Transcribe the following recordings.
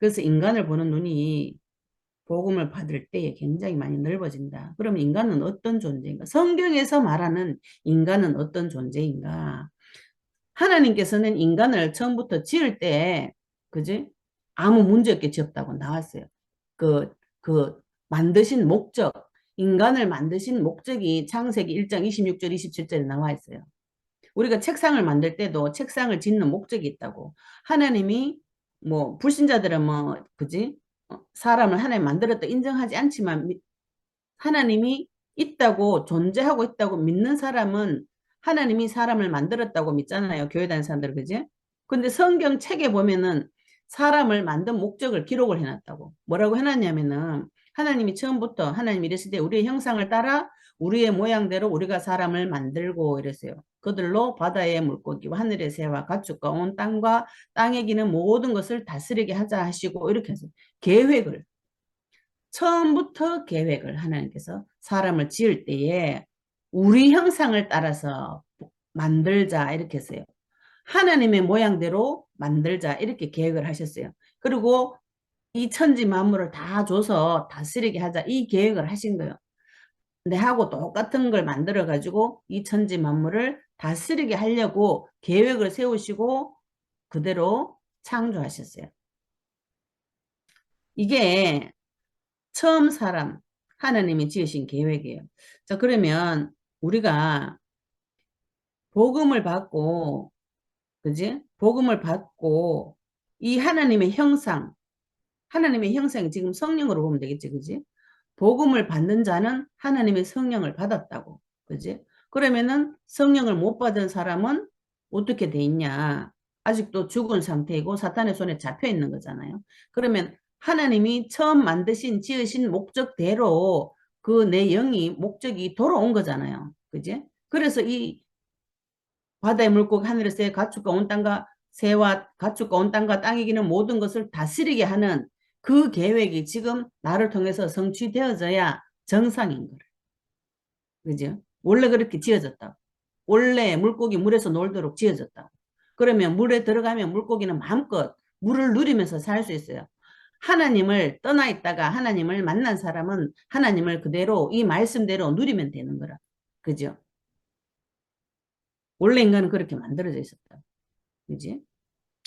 그래서 인간을 보는 눈이 복음을 받을 때에 굉장히 많이 넓어진다. 그러면 인간은 어떤 존재인가? 성경에서 말하는 인간은 어떤 존재인가? 하나님께서는 인간을 처음부터 지을 때, 그지? 아무 문제 없게 지었다고 나왔어요. 그, 만드신 목적, 인간을 만드신 목적이 창세기 1장 26절, 27절에 나와 있어요. 우리가 책상을 만들 때도 책상을 짓는 목적이 있다고. 하나님이 뭐 불신자들은 뭐 그지? 사람을 하나님 만들었다 인정하지 않지만 하나님이 있다고 존재하고 있다고 믿는 사람은 하나님이 사람을 만들었다고 믿잖아요. 교회 다니는 사람들 그지? 근데 성경 책에 보면은 사람을 만든 목적을 기록을 해놨다고. 뭐라고 해놨냐면은 하나님이 처음부터 하나님이 이랬을 때 우리의 형상을 따라 우리의 모양대로 우리가 사람을 만들고 이랬어요. 그들로 바다의 물고기와 하늘의 새와 가축과 온 땅과 땅에 기는 모든 것을 다스리게 하자 하시고 이렇게 해서 계획을 처음부터 계획을 하나님께서 사람을 지을 때에 우리 형상을 따라서 만들자 이렇게 했어요. 하나님의 모양대로 만들자 이렇게 계획을 하셨어요. 그리고 이 천지 만물을 다 줘서 다스리게 하자 이 계획을 하신 거예요. 근데 하고 똑같은 걸 만들어 가지고 이 천지 만물을 다스리게 하려고 계획을 세우시고 그대로 창조하셨어요. 이게 처음 사람 하나님이 지으신 계획이에요. 자, 그러면 우리가 복음을 받고, 그지? 복음을 받고 이 하나님의 형상이 지금 성령으로 보면 되겠지, 그지? 복음을 받는 자는 하나님의 성령을 받았다고, 그지? 그러면은 성령을 못 받은 사람은 어떻게 돼 있냐? 아직도 죽은 상태이고 사탄의 손에 잡혀 있는 거잖아요. 그러면 하나님이 처음 만드신, 지으신 목적대로 그 내 영이, 목적이 돌아온 거잖아요. 그지? 그래서 이 바다의 물고기, 하늘의 새, 가축과 온 땅과 새와 가축과 온 땅과 땅에 기는 모든 것을 다스리게 하는 그 계획이 지금 나를 통해서 성취되어져야 정상인 거예요. 그죠? 원래 그렇게 지어졌다고. 원래 물고기 물에서 놀도록 지어졌다고. 그러면 물에 들어가면 물고기는 마음껏 물을 누리면서 살 수 있어요. 하나님을 떠나 있다가 하나님을 만난 사람은 하나님을 그대로 이 말씀대로 누리면 되는 거라. 그죠? 원래 인간은 그렇게 만들어져 있었다. 그지?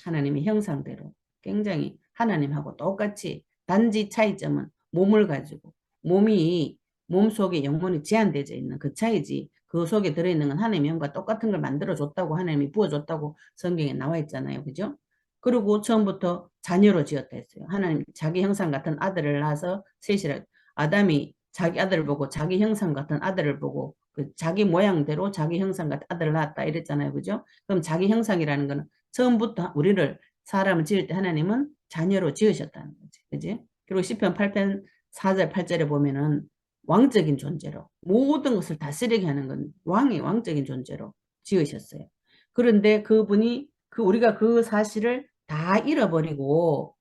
하나님의 형상대로 굉장히 하나님하고 똑같이 단지 차이점은 몸을 가지고 몸 속에 영혼이 제한되어 있는 그 차이지 그 속에 들어있는 건 하나님의 영과 똑같은 걸 만들어줬다고 하나님이 부어줬다고 성경에 나와 있잖아요. 그죠? 그리고 처음부터 자녀로 지었다 했어요. 하나님 자기 형상 같은 아들을 낳아서 셋이라 아담이 자기 아들을 보고 자기 형상 같은 아들을 보고 그 자기 모양대로 자기 형상 같은 아들을 낳았다 이랬잖아요. 그죠? 그럼 자기 형상이라는 거는 처음부터 우리를 사람을 지을 때 하나님은 자녀로 지으셨다는 거지. 그지? 그리고 시편 8편 4절 8절에 보면은 왕적인 존재로 모든 것을 다스리게 하는 건 왕이 왕적인 존재로 지으셨어요. 그런데 그분이 우리가 그 사실을 다 잃어버리고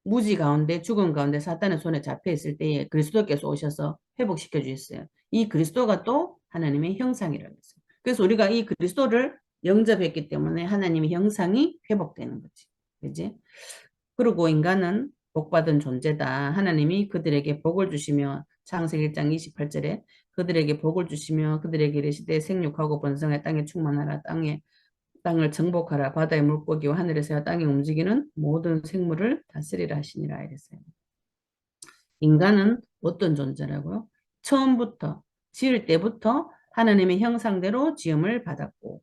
무지 가운데 죽음 가운데 사탄의 손에 잡혀 있을 때에 그리스도께서 오셔서 회복시켜 주셨어요. 이 그리스도가 또 하나님의 형상이라고 했어요. 그래서 우리가 이 그리스도를 영접했기 때문에 하나님의 형상이 회복되는 거지. 그지? 그리고 인간은 복받은 존재다. 하나님이 그들에게 복을 주시며 창세기 1장 28절에 그들에게 복을 주시며 그들에게 이르시되 생육하고 번성해 땅에 충만하라. 땅을 정복하라. 바다의 물고기와 하늘의 새와 땅에 움직이는 모든 생물을 다스리라 하시니라 이랬어요. 인간은 어떤 존재라고요? 처음부터 지을 때부터 하나님의 형상대로 지음을 받았고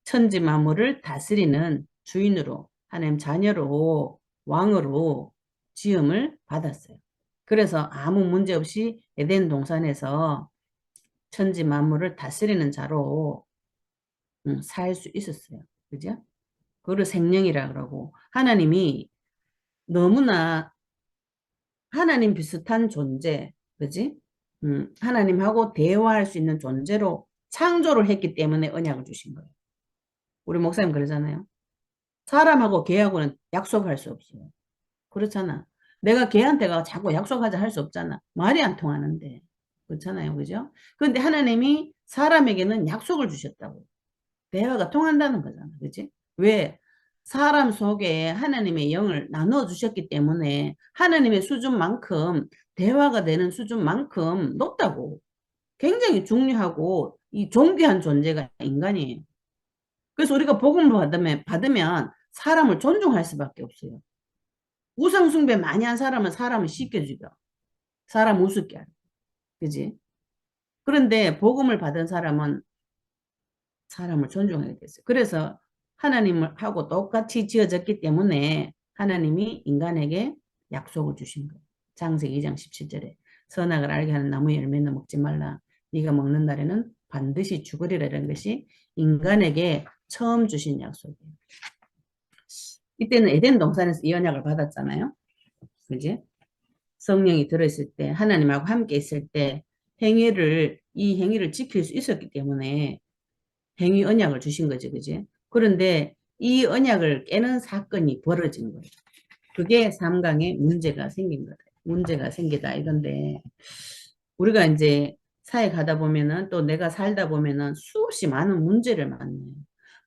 천지 만물을 다스리는 주인으로 하나님 자녀로 왕으로 지음을 받았어요. 그래서 아무 문제 없이 에덴 동산에서 천지 만물을 다스리는 자로 살 수 있었어요. 그죠? 그걸 생명이라 그러고 하나님이 너무나 하나님 비슷한 존재, 그지? 하나님하고 대화할 수 있는 존재로 창조를 했기 때문에 언약을 주신 거예요. 우리 목사님 그러잖아요. 사람하고 걔하고는 약속할 수 없어요. 그렇잖아. 내가 걔한테가 자꾸 약속하자 할 수 없잖아. 말이 안 통하는데. 그렇잖아요. 그죠? 그런데 하나님이 사람에게는 약속을 주셨다고. 대화가 통한다는 거잖아. 그지? 왜? 사람 속에 하나님의 영을 나누어 주셨기 때문에 하나님의 수준만큼 대화가 되는 수준만큼 높다고. 굉장히 중요하고 이 존귀한 존재가 인간이에요. 그래서 우리가 복음을 받으면 사람을 존중할 수밖에 없어요. 우상숭배 많이 한 사람은 사람을 쉽게 죽여. 사람 우습게 하려. 그지? 그런데 복음을 받은 사람은 사람을 존중하게 됐어요. 그래서 하나님하고 똑같이 지어졌기 때문에 하나님이 인간에게 약속을 주신 거예요. 창세기 2장 17절에 선악을 알게 하는 나무 열매는 먹지 말라. 네가 먹는 날에는 반드시 죽으리라는 것이 인간에게 처음 주신 약속이에요. 이때는 에덴 동산에서 이 언약을 받았잖아요. 그지? 성령이 들어있을 때 하나님하고 함께 있을 때 이 행위를 지킬 수 있었기 때문에 행위 언약을 주신 거지, 그지? 그런데 이 언약을 깨는 사건이 벌어진 거예요. 그게 삼강에 문제가 생긴 거다. 문제가 생기다 이건데 우리가 이제 사회 가다 보면은 또 내가 살다 보면은 수없이 많은 문제를 만나요.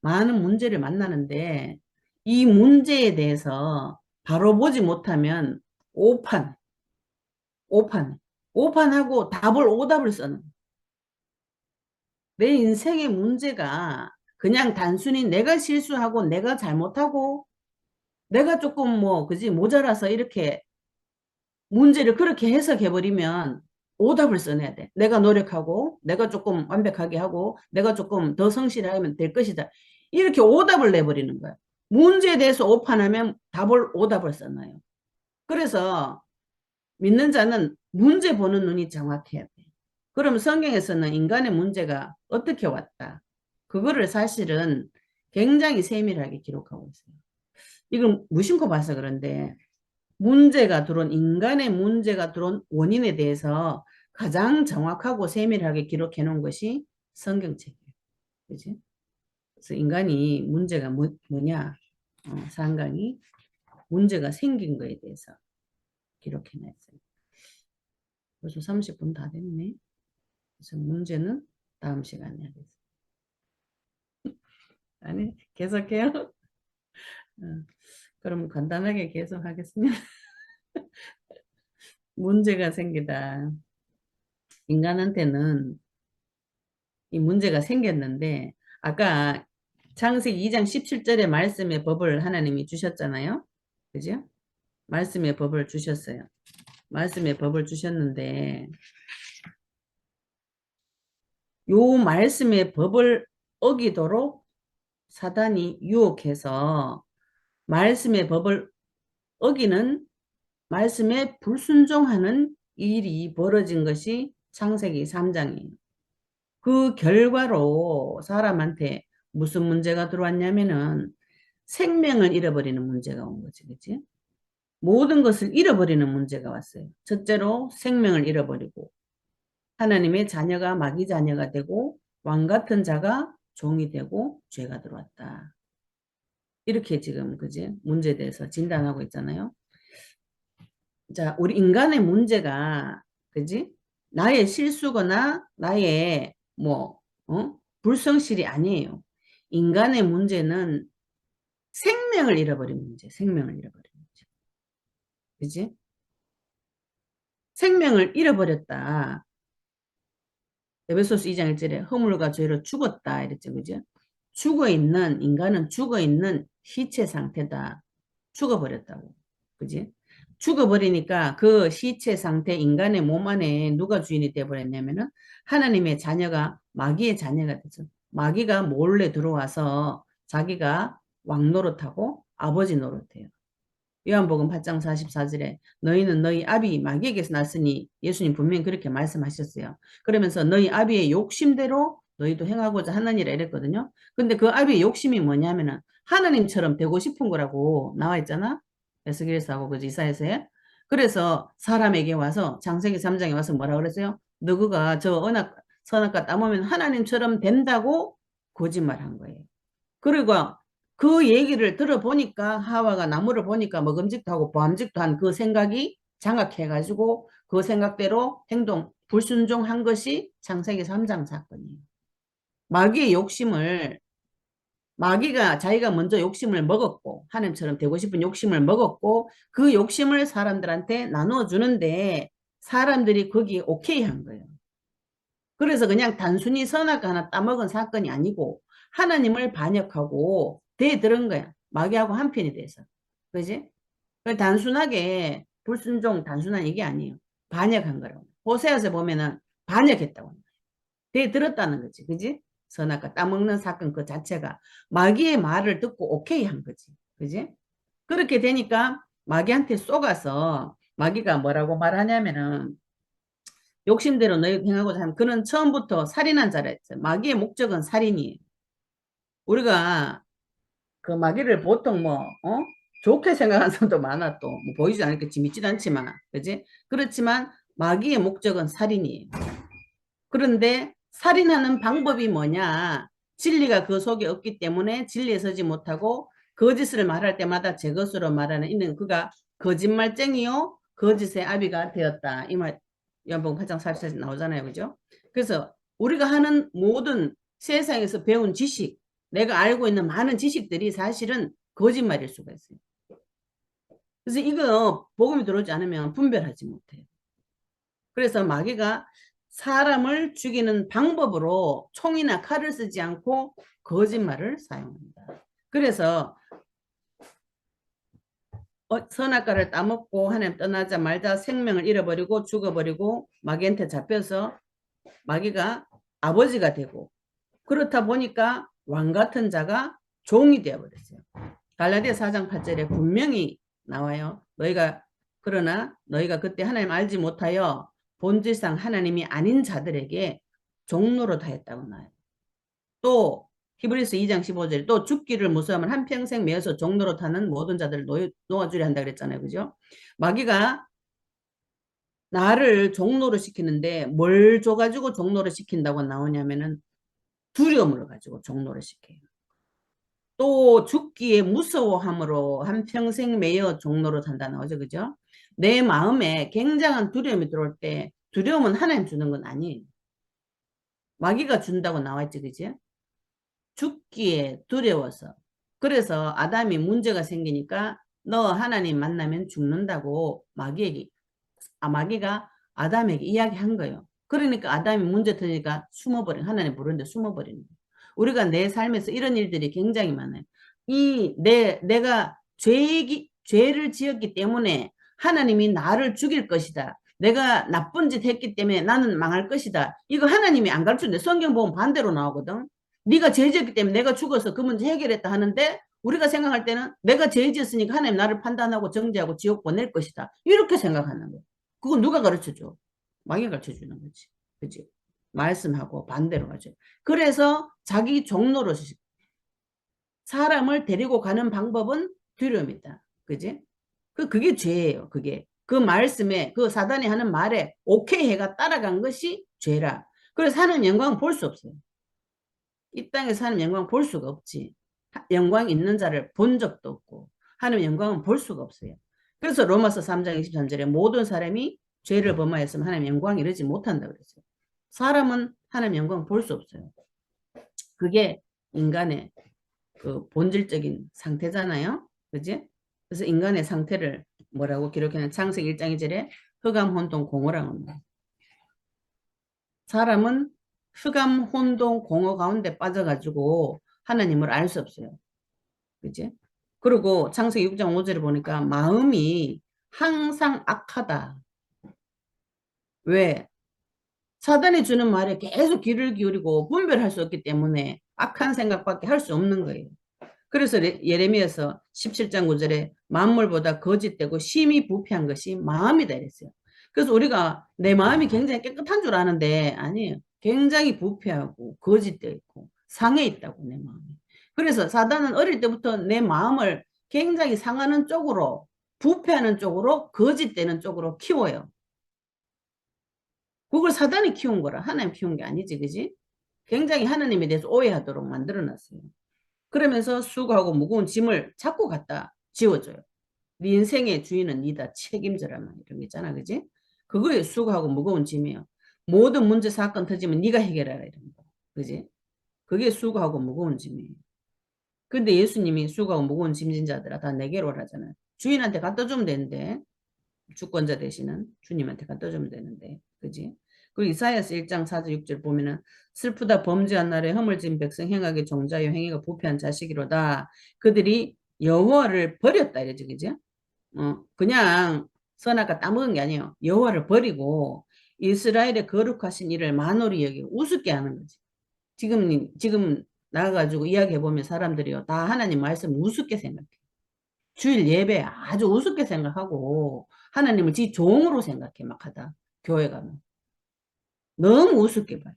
많은 문제를 만나는데 이 문제에 대해서 바로 보지 못하면 오판, 오판, 오판하고 오답을 쓰는 내 인생의 문제가 그냥 단순히 내가 실수하고 내가 잘못하고 내가 조금 뭐 그지 모자라서 이렇게 문제를 그렇게 해석해버리면 오답을 써내야 돼. 내가 노력하고 내가 조금 완벽하게 하고 내가 조금 더 성실하면 될 것이다. 이렇게 오답을 내버리는 거야. 문제에 대해서 오판하면 오답을 써놔요. 그래서 믿는 자는 문제 보는 눈이 정확해야 돼. 그럼 성경에서는 인간의 문제가 어떻게 왔다. 그거를 사실은 굉장히 세밀하게 기록하고 있어요. 이걸 무심코 봐서 그런데 인간의 문제가 들어온 원인에 대해서 가장 정확하고 세밀하게 기록해 놓은 것이 성경책이에요. 그지? 그래서 인간이 문제가 뭐냐? 상강이 문제가 생긴 거에 대해서 기록해 놨어요. 벌써 30분 다 됐네. 그래서 문제는 다음 시간에 하겠습니다. 아니, 계속해요. 그럼 간단하게 계속하겠습니다. 문제가 생기다. 인간한테는 이 문제가 생겼는데 아까 창세기 2장 17절의 말씀의 법을 하나님이 주셨잖아요. 그죠? 말씀의 법을 주셨어요. 말씀의 법을 주셨는데 요 말씀의 법을 어기도록 사단이 유혹해서 말씀의 법을 어기는 말씀에 불순종하는 일이 벌어진 것이 창세기 3장이에요. 그 결과로 사람한테 무슨 문제가 들어왔냐면은 생명을 잃어버리는 문제가 온 거지, 그치? 모든 것을 잃어버리는 문제가 왔어요. 첫째로 생명을 잃어버리고 하나님의 자녀가 마귀 자녀가 되고 왕 같은 자가 종이 되고 죄가 들어왔다. 이렇게 지금 그지 문제에 대해서 진단하고 있잖아요. 자, 우리 인간의 문제가 그지 나의 실수거나 나의 불성실이 아니에요. 인간의 문제는 생명을 잃어버린 문제, 생명을 잃어버린 문제. 그지? 생명을 잃어버렸다. 에베소서 2장 1절에 허물과 죄로 죽었다 이랬죠. 그죠? 인간은 죽어있는 시체 상태다. 죽어버렸다고. 그지? 죽어버리니까 그 시체 상태 인간의 몸 안에 누가 주인이 되어버렸냐면은 하나님의 자녀가 마귀의 자녀가 되죠. 마귀가 몰래 들어와서 자기가 왕 노릇하고 아버지 노릇해요. 요한복음 8장 44절에 너희는 너희 아비 마귀에게서 났으니 예수님 분명히 그렇게 말씀하셨어요. 그러면서 너희 아비의 욕심대로 너희도 행하고자 하느니라 이랬거든요. 근데 그 아비의 욕심이 뭐냐면은 하나님처럼 되고 싶은 거라고 나와 있잖아. 에스겔서하고 그 이사야서에. 그래서 사람에게 와서 창세기 3장에 와서 뭐라 그랬어요? 너그가 저 선악과 따먹으면 하나님처럼 된다고 거짓말한 거예요. 그리고 그 얘기를 들어보니까 하와가 나무를 보니까 먹음직도 하고 보암직도 한 그 생각이 장악해가지고 그 생각대로 불순종한 것이 창세기 3장 사건이에요. 마귀의 욕심을 마귀가 자기가 먼저 욕심을 먹었고 하나님처럼 되고 싶은 욕심을 먹었고 그 욕심을 사람들한테 나누어 주는데 사람들이 거기에 오케이 한 거예요. 그래서 그냥 단순히 선악과 하나 따먹은 사건이 아니고 하나님을 반역하고 대들은 거야. 마귀하고 한편이 돼서. 그지? 단순하게 불순종 단순한 이게 아니에요. 반역한 거라고. 호세아서 보면은 반역했다고. 대들었다는 거지. 그지? 선악과 따먹는 사건 그 자체가 마귀의 말을 듣고 오케이 한 거지. 그지? 그렇게 되니까 마귀한테 속아서 마귀가 뭐라고 말하냐면은 욕심대로 너희 행하고자 하면 그는 처음부터 살인한 자라 했어요. 마귀의 목적은 살인이에요. 우리가 그 마귀를 보통 좋게 생각하는 사람도 많아 또. 뭐 보이지 않으니까 재밌지도 않지만. 그지? 그렇지만 마귀의 목적은 살인이에요. 그런데 살인하는 방법이 뭐냐? 진리가 그 속에 없기 때문에 진리에 서지 못하고 거짓을 말할 때마다 제 것으로 말하는 이는 그가 거짓말쟁이요 거짓의 아비가 되었다. 이 말 연봉 8장 44절 나오잖아요. 그죠? 그래서 우리가 하는 모든 세상에서 배운 지식, 내가 알고 있는 많은 지식들이 사실은 거짓말일 수가 있어요. 그래서 이거 복음이 들어오지 않으면 분별하지 못해요. 그래서 마귀가 사람을 죽이는 방법으로 총이나 칼을 쓰지 않고 거짓말을 사용합니다. 그래서 선악과를 따먹고 하나님 떠나자 말자 생명을 잃어버리고 죽어버리고 마귀한테 잡혀서 마귀가 아버지가 되고 그렇다 보니까 왕 같은 자가 종이 되어버렸어요. 갈라디아 4장 8절에 분명히 나와요. 그러나 너희가 그때 하나님 알지 못하여 본질상 하나님이 아닌 자들에게 종로로 다했다고 나와요. 또 히브리서 2장 15절 또 죽기를 무서워하면 한평생 매어서 종로로 타는 모든 자들을 놓아주려 한다 그랬잖아요. 그죠? 마귀가 나를 종로로 시키는데 뭘 줘가지고 종로로 시킨다고 나오냐면은 두려움을 가지고 종로를 시켜요. 또 죽기에 무서워함으로 한평생 매여 종로로 산다 나오죠. 그죠? 내 마음에 굉장한 두려움이 들어올 때 두려움은 하나님 주는 건 아니에요. 마귀가 준다고 나왔지. 그지? 죽기에 두려워서. 그래서 아담이 문제가 생기니까 너 하나님 만나면 죽는다고 마귀가 아담에게 이야기한 거예요. 그러니까 아담이 문제 터지니까 하나님 부르는데 숨어버리는 거예요. 우리가 내 삶에서 이런 일들이 굉장히 많아요. 내가 죄를 지었기 때문에 하나님이 나를 죽일 것이다. 내가 나쁜 짓 했기 때문에 나는 망할 것이다. 이거 하나님이 안 가르치는데 성경 보면 반대로 나오거든. 네가 죄 지었기 때문에 내가 죽어서 그 문제 해결했다 하는데 우리가 생각할 때는 내가 죄 지었으니까 하나님 나를 판단하고 정죄하고 지옥 보낼 것이다. 이렇게 생각하는 거야. 그건 누가 가르쳐줘? 마귀가 가르쳐주는 거지. 그치? 말씀하고 반대로 가죠. 그래서 자기 종로로 사람을 데리고 가는 방법은 두려움이다. 그지? 그게 죄예요. 그게. 그 말씀에, 그 사단이 하는 말에 오케이 해가 따라간 것이 죄라. 그래서 하는 영광 볼 수 없어요. 이 땅에서 하는 영광 볼 수가 없지. 영광 있는 자를 본 적도 없고 하는 영광은 볼 수가 없어요. 그래서 로마서 3장 23절에 모든 사람이 죄를 범하였으면 하나님 영광 이르지 못한다 그랬어요. 사람은 하나님 영광 볼 수 없어요. 그게 인간의 그 본질적인 상태잖아요. 그지? 그래서 인간의 상태를 뭐라고 기록하는 창세기 1장 2절에 흑암, 혼돈, 공허라고 합니다. 사람은 흑암, 혼돈, 공허 가운데 빠져가지고 하나님을 알 수 없어요. 그지? 그리고 창세기 6장 5절에 보니까 마음이 항상 악하다. 왜? 사단이 주는 말에 계속 귀를 기울이고 분별할 수 없기 때문에 악한 생각밖에 할 수 없는 거예요. 그래서 예레미야서 17장 9절에 만물보다 거짓되고 심히 부패한 것이 마음이다 이랬어요. 그래서 우리가 내 마음이 굉장히 깨끗한 줄 아는데 아니에요. 굉장히 부패하고 거짓되어 있고 상해 있다고 내 마음이. 그래서 사단은 어릴 때부터 내 마음을 굉장히 상하는 쪽으로 부패하는 쪽으로 거짓되는 쪽으로 키워요. 그걸 사단이 키운 거라 하나님 키운 게 아니지 그지? 굉장히 하나님에 대해서 오해하도록 만들어놨어요. 그러면서 수고하고 무거운 짐을 자꾸 갖다 지워줘요. 네 인생의 주인은 니다 책임져라 막 이런 거 있잖아 그지? 그거에 수고하고 무거운 짐이에요. 모든 문제 사건 터지면 네가 해결해라 이런 거 그지? 그게 수고하고 무거운 짐이에요. 근데 예수님이 수고하고 무거운 짐진 자들아 다 내게로 오라잖아요. 주인한테 갖다 주면 되는데, 주권자 되시는 주님한테 갖다 주면 되는데, 그지? 그리고 이사야서 1장 4절 6절 보면은 슬프다 범죄한 날에 허물진 백성 행하게 종자여 행위가 부패한 자식이로다. 그들이 여호와를 버렸다 이러지, 그지? 그냥 선악과 따먹은 게 아니에요. 여호와를 버리고 이스라엘의 거룩하신 일을 만홀히 여기고 우습게 하는 거지. 지금 나가가지고 이야기해보면 사람들이요. 다 하나님 말씀 우습게 생각해. 주일 예배 아주 우습게 생각하고 하나님을 지 종으로 생각해 막 하다. 교회 가면. 너무 우습게 봐요.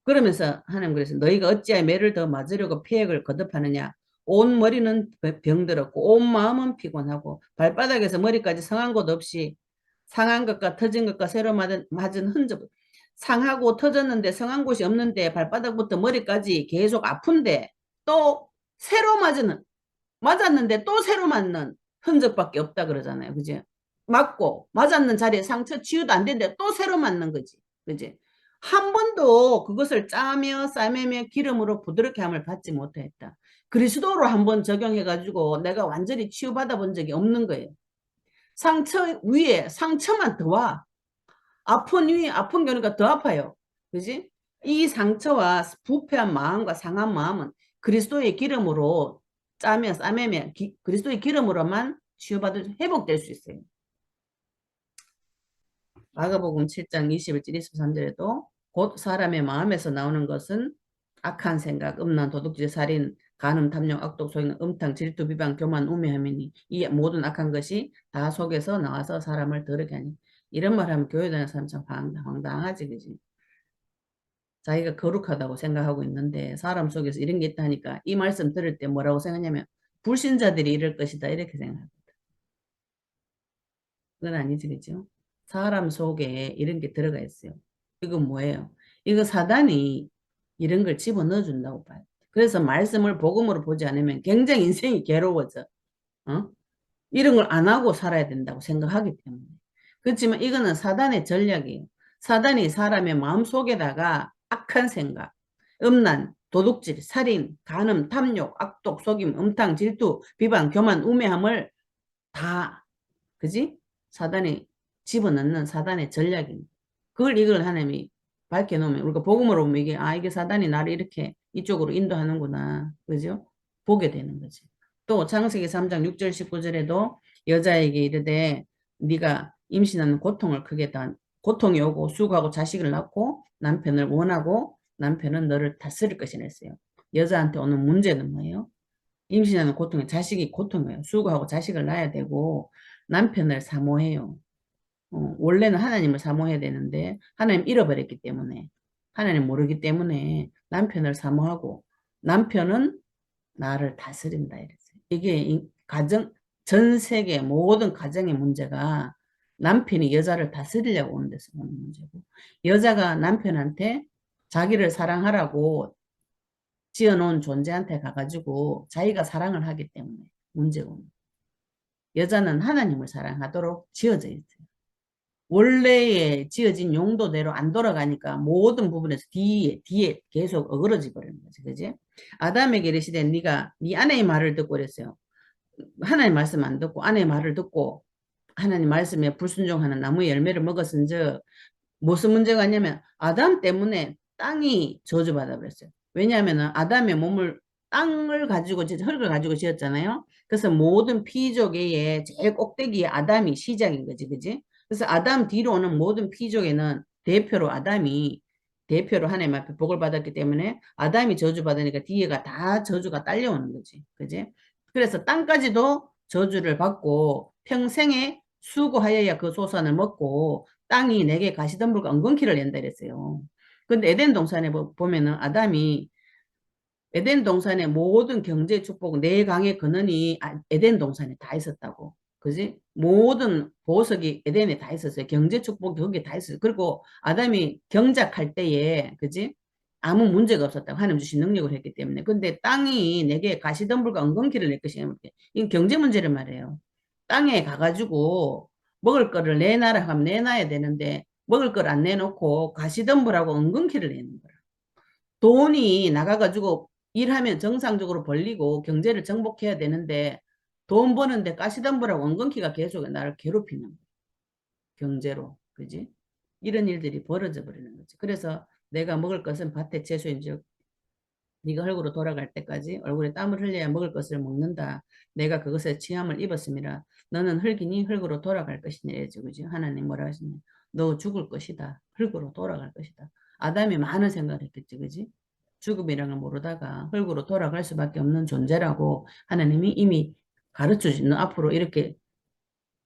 그러면서 하나님 그래서 너희가 어찌하여 매를 더 맞으려고 패역을 거듭하느냐. 온 머리는 병들었고 온 마음은 피곤하고 발바닥에서 머리까지 상한 곳 없이 상한 것과 터진 것과 새로 맞은 흔적 상하고 터졌는데 상한 곳이 없는데 발바닥부터 머리까지 계속 아픈데 또 새로 맞았는데 또 새로 맞는 흔적밖에 없다 그러잖아요. 그지? 맞고 맞았는 자리에 상처 치유도 안 되는데 또 새로 맞는 거지. 그지? 한 번도 그것을 짜며 싸매며 기름으로 부드럽게 함을 받지 못했다. 그리스도로 한번 적용해가지고 내가 완전히 치유받아 본 적이 없는 거예요. 상처 위에 상처만 더 와. 아픈 위에 아픈 경우가 더 아파요. 그지? 이 상처와 부패한 마음과 상한 마음은 그리스도의 기름으로 짜며 싸매며 그리스도의 기름으로만 치유받을 회복될 수 있어요. 마가복음 7장 21절 23절에도 곧 사람의 마음에서 나오는 것은 악한 생각, 음란, 도둑질, 살인, 간음, 탐욕, 악독, 소행, 음탕, 질투, 비방, 교만, 우매함이니 이 모든 악한 것이 다 속에서 나와서 사람을 더럽게 하니 이런 말 하면 교회 다니는 사람 참 황당하지 그지? 자기가 거룩하다고 생각하고 있는데 사람 속에서 이런 게 있다니까 이 말씀 들을 때 뭐라고 생각하냐면 불신자들이 이럴 것이다 이렇게 생각합니다. 그건 아니지 그죠? 사람 속에 이런 게 들어가 있어요. 이건 뭐예요? 이거 사단이 이런 걸 집어넣어 준다고 봐요. 그래서 말씀을 복음으로 보지 않으면 굉장히 인생이 괴로워져. 어? 이런 걸 안 하고 살아야 된다고 생각하기 때문에. 그렇지만 이거는 사단의 전략이에요. 사단이 사람의 마음 속에다가 악한 생각, 음란, 도둑질, 살인, 간음, 탐욕, 악독, 속임, 음탕, 질투, 비방, 교만, 우매함을 다, 그지? 사단이 집어넣는 사단의 전략입니다. 이걸 하나님이 밝혀놓으면, 우리가 복음으로 보면 이게, 이게 사단이 나를 이렇게 이쪽으로 인도하는구나. 그죠? 보게 되는 거지. 또 창세기 3장 6절 19절에도 여자에게 이르되 네가 임신하는 고통을 크게 다 고통이 오고 수고하고 자식을 낳고 남편을 원하고 남편은 너를 다스릴 것이라 했어요. 여자한테 오는 문제는 뭐예요? 임신하는 고통이 자식이 고통이에요. 수고하고 자식을 낳아야 되고 남편을 사모해요. 원래는 하나님을 사모해야 되는데 하나님 잃어버렸기 때문에 하나님 모르기 때문에 남편을 사모하고 남편은 나를 다스린다 이랬어요. 이게 가정 전 세계 모든 가정의 문제가 남편이 여자를 다스리려고 오는 데서 오는 문제고 여자가 남편한테 자기를 사랑하라고 지어놓은 존재한테 가가지고 자기가 사랑을 하기 때문에 문제가 옵니다. 여자는 하나님을 사랑하도록 지어져 있어요. 원래의 지어진 용도대로 안 돌아가니까 모든 부분에서 뒤에 계속 어그러져 버리는 거지. 그지? 아담에게 이르시되 네가 네 아내의 말을 듣고 그랬어요. 하나님 말씀 안 듣고 아내의 말을 듣고 하나님 말씀에 불순종하는 나무의 열매를 먹었은즉 무슨 문제가 있냐면 아담 때문에 땅이 저주받아 버렸어요. 왜냐하면 아담의 몸을 땅을 가지고 흙을 가지고 지었잖아요. 그래서 모든 피조계의 제일 꼭대기에 아담이 시작인 거지, 그지? 그래서 아담 뒤로 오는 모든 피조계는 대표로 하나님 앞에 복을 받았기 때문에 아담이 저주받으니까 뒤에가 다 저주가 딸려오는 거지, 그지? 그래서 땅까지도 저주를 받고 평생에 수고하여야 그 소산을 먹고 땅이 내게 가시덤불과 엉겅퀴를 낸다 그랬어요. 근데 에덴 동산에 보면은 아담이 에덴 동산의 모든 경제 축복, 네 강의 근원이 에덴 동산에 다 있었다고. 그지? 모든 보석이 에덴에 다 있었어요. 경제 축복이 거기에 다 있었어요. 그리고 아담이 경작할 때에, 그지? 아무 문제가 없었다고 하나님 주신 능력을 했기 때문에. 근데 땅이 내게 가시덤불과 엉겅퀴를 낼 것이냐. 이건 경제 문제를 말해요. 땅에 가가지고 먹을 거를 내놔라 하면 내놔야 되는데 먹을 걸 안 내놓고 가시덤불하고 엉겅퀴를 내는 거라. 돈이 나가가지고 일하면 정상적으로 벌리고 경제를 정복해야 되는데 돈 버는데 가시덤불하고 엉겅퀴가 계속 나를 괴롭히는 거야. 경제로. 그지? 이런 일들이 벌어져 버리는 거지. 그래서 내가 먹을 것은 밭에 채소인즉 네가 흙으로 돌아갈 때까지 얼굴에 땀을 흘려야 먹을 것을 먹는다. 내가 그것에 취함을 입었음이라. 너는 흙이니 흙으로 돌아갈 것이니 이래죠. 그지? 하나님 뭐라 하시냐. 너 죽을 것이다. 흙으로 돌아갈 것이다. 아담이 많은 생각을 했겠지. 그지? 죽음이란 걸 모르다가 흙으로 돌아갈 수밖에 없는 존재라고 하나님이 이미 가르쳐 주신 너 앞으로 이렇게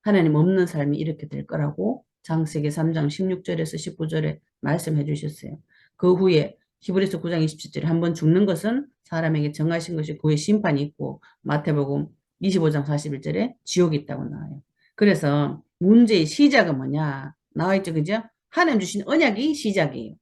하나님 없는 삶이 이렇게 될 거라고 창세기 3장 16절에서 19절에 말씀해 주셨어요. 그 후에 히브리서 9장 27절에 한번 죽는 것은 사람에게 정하신 것이 그 후에 심판이 있고 마태복음 25장 41절에 지옥이 있다고 나와요. 그래서 문제의 시작은 뭐냐? 나와 있죠. 그죠? 하나님 주신 언약이 시작이에요.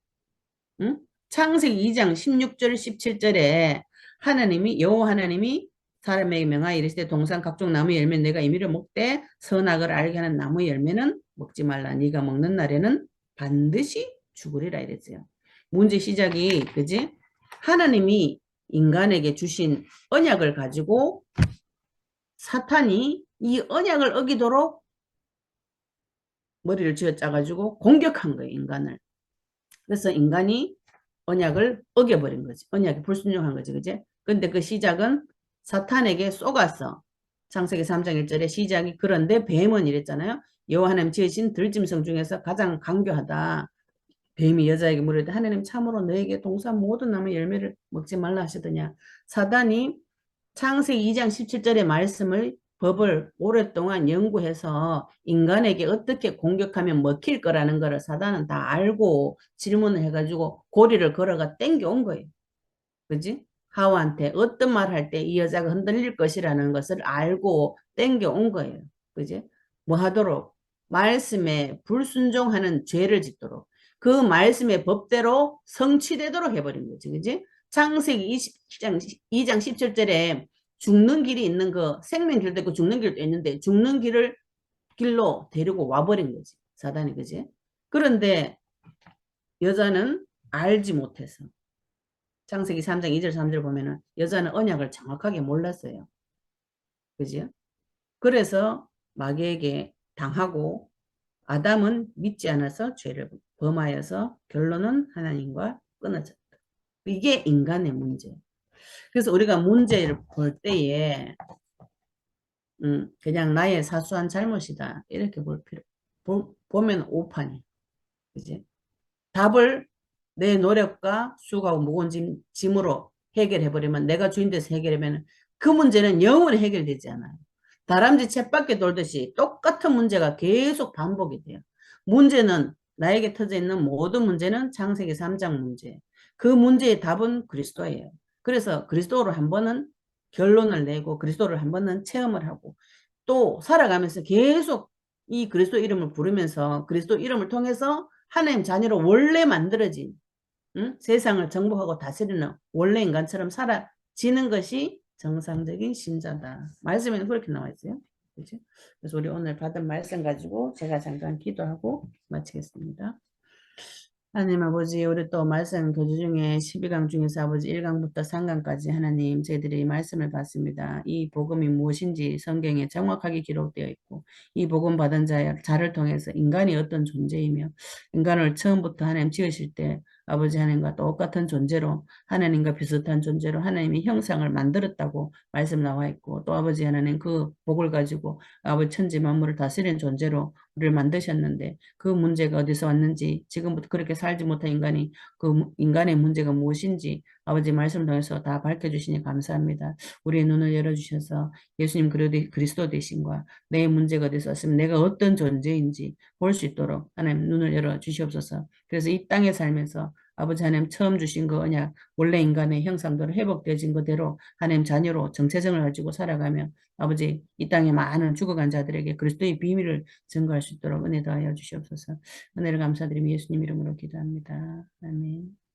응? 창세기 2장 16절 17절에 하나님이 여호와 하나님이 사람에게 명하여 이르시되 동산 각종 나무 열매 내가 임의로 먹되 선악을 알게 하는 나무 열매는 먹지 말라. 네가 먹는 날에는 반드시 죽으리라 이랬어요. 문제 시작이 그지? 하나님이 인간에게 주신 언약을 가지고 사탄이 이 언약을 어기도록 머리를 쥐어짜가지고 공격한 거예요, 인간을. 그래서 인간이 언약을 어겨버린 거지. 언약에 불순종한 거지. 그지? 근데 그 시작은 사탄에게 쏘갔어. 창세기 3장 1절에 시작이 그런데 뱀은 이랬잖아요. 여호와 하나님 지으신 들짐승 중에서 가장 강교하다. 뱀이 여자에게 물으되 하나님 참으로 너에게 동산 모든 나무 열매를 먹지 말라 하시더냐. 사단이 창세기 2장 17절의 말씀을 법을 오랫동안 연구해서 인간에게 어떻게 공격하면 먹힐 거라는 거를 사단은 다 알고 질문을 해가지고 고리를 걸어가 땡겨온 거예요. 그지? 하와한테 어떤 말 할 때 이 여자가 흔들릴 것이라는 것을 알고 땡겨온 거예요. 그지? 뭐 하도록? 말씀에 불순종하는 죄를 짓도록. 그 말씀의 법대로 성취되도록 해버린 거지. 그지? 창세기 2장 17절에 죽는 길이 있는 그 생명길도 있고 죽는 길도 있는데 죽는 길로 데리고 와버린 거지. 사단이. 그지? 그런데 여자는 알지 못해서 창세기 3장 2절 3절 보면은 여자는 언약을 정확하게 몰랐어요. 그죠? 그래서 마귀에게 당하고 아담은 믿지 않아서 죄를 범하여서 결론은 하나님과 끊어졌다. 이게 인간의 문제. 그래서 우리가 문제를 볼 때에 그냥 나의 사소한 잘못이다 이렇게 볼 필요 보면 오판이. 그지? 답을 내 노력과 수고하고 무거운 짐으로 해결해버리면 내가 주인 돼서 해결하면 그 문제는 영원히 해결되지 않아요. 다람쥐 쳇바퀴 돌듯이 똑같은 문제가 계속 반복이 돼요. 문제는 나에게 터져 있는 모든 문제는 창세기 3장 문제. 그 문제의 답은 그리스도예요. 그래서 그리스도로 한 번은 결론을 내고 그리스도를 한 번은 체험을 하고 또 살아가면서 계속 이 그리스도 이름을 부르면서 그리스도 이름을 통해서 하나님 자녀로 원래 만들어진 세상을 정복하고 다스리는 원래 인간처럼 살아지는 것이 정상적인 신자다. 말씀에는 그렇게 나와 있어요. 그렇죠? 그래서 우리 오늘 받은 말씀 가지고 제가 잠깐 기도하고 마치겠습니다. 하나님 아버지, 우리 또 말씀 교주 중에 12강 중에서 아버지 1강부터 3강까지 하나님 저희들이 말씀을 받습니다. 이 복음이 무엇인지 성경에 정확하게 기록되어 있고 이 복음 받은 자를 통해서 인간이 어떤 존재이며 인간을 처음부터 하나님 지으실 때 아버지 하나님과 똑같은 존재로 하나님과 비슷한 존재로 하나님의 형상을 만들었다고 말씀 나와 있고 또 아버지 하나님 그 복을 가지고 아버지 천지 만물을 다스리는 존재로 우리를 만드셨는데 그 문제가 어디서 왔는지 지금부터 그렇게 살지 못한 인간이 그 인간의 문제가 무엇인지 아버지 말씀을 통해서 다 밝혀주시니 감사합니다. 우리의 눈을 열어주셔서 예수님 그리스도 되신과 내 문제가 어디서 왔으면 내가 어떤 존재인지 볼 수 있도록 하나님 눈을 열어주시옵소서. 그래서 이 땅에 살면서 아버지 하나님 처음 주신 그 언약 원래 인간의 형상대로 회복되어진 그대로 하나님 자녀로 정체성을 가지고 살아가며 아버지 이 땅에 많은 죽어간 자들에게 그리스도의 비밀을 증거할 수 있도록 은혜 더하여 주시옵소서. 은혜를 감사드리며 예수님 이름으로 기도합니다. 아멘.